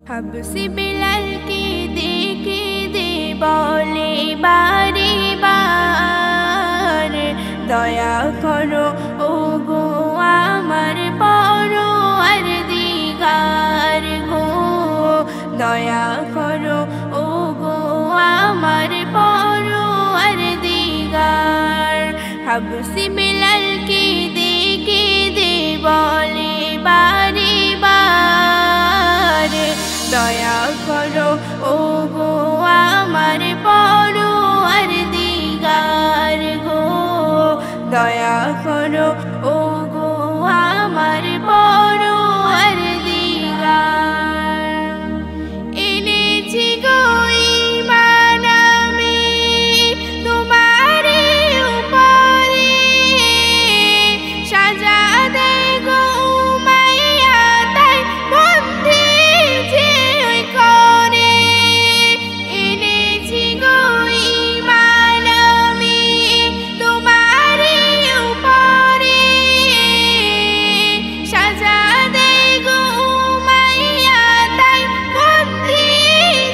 হাবসি বিলালকে দেখে দে বলে বারে বার, দয়া করো ও গো আমার পরওয়ারদিগার গো, দয়া করো ও গো আমার পরওয়ারদিগার। হাবসি বিলালকে দেখে দে বলে বারে বার, দয়া করো ও গো আমার পরওয়ারদিগার গো, দয়া করো ও গো আমার পরওয়ারদিগার। এনেছি গো ঈমান আমি তোমারই উপরে, সাজা দে গো উমাইয়া তাই বন্দী যে করে। এনেছি গো ঈমান আমি তোমারই উপরে, সাজা দে গো উমাইয়া তাই বন্দী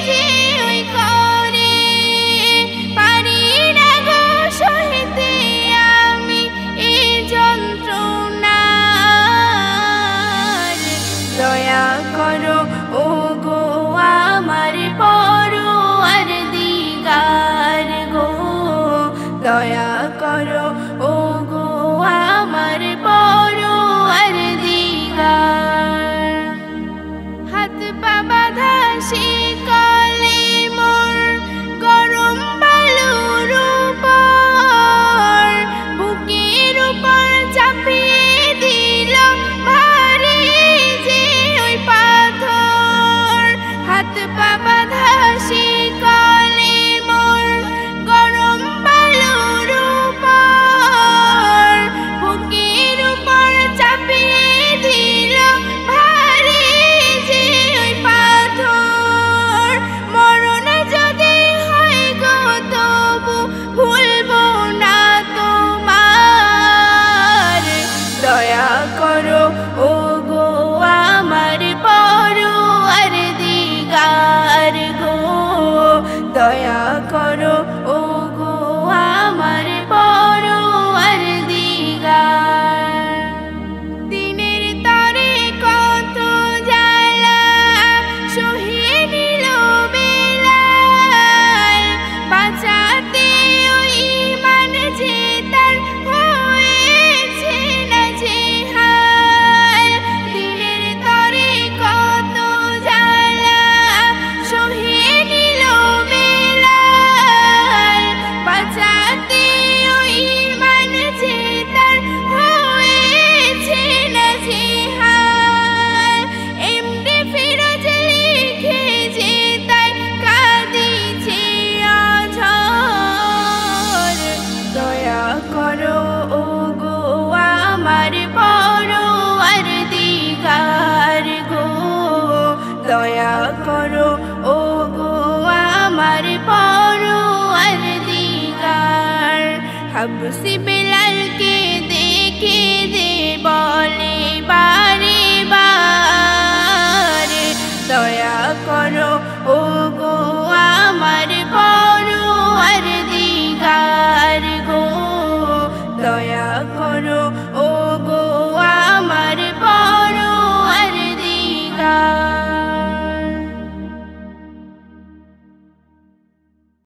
যে করে। পারি না গো সহিতে আমি এই যন্ত্রণার, দয়া করো ও গো আমার পরওয়ারদিগার গো, দয়া করো ও গো আমার পরওয়ারদিগার। হাত পা বাঁধা শিকলে মোর গরম বালুর উপর, বুকের উপর চাপিয়ে দিল ভারী যে ওই পাথর। হাত পা বাঁধা শিকলে মোর গরম বালুর উপর, বুকের উপর চাপিয়ে দিল ভারী যে ওই পাথর। মরণ যদি হয় গো তবু ভুলবো না তোমার, দয়া করো ও গো আমার পরওয়ারদিগার গো, দয়া করো ও গো আমার পরওয়ারদিগার। দিনের তরে কত জ্বালা সহিয়ে নিল বেলাল, বাঁচাতে ওই ঈমান যে তার হয়েছে না জেহাল। দিনের তরে কত জ্বালা সহিয়ে নিল বেলাল, বাঁচাতে ওই ঈমান যে তার হয়েছে না জেহাল। এমডি ফিরোজ লিখে যে তাই কাঁদিছে অঝর, দয়া করো ও গো আমার পরওয়ারদিগার গো, দয়া করো ও গো আমার পরওয়ারদিগার। হাবসি বিলালকে দেখে দে বলে বারে বার, দয়া করো ও গো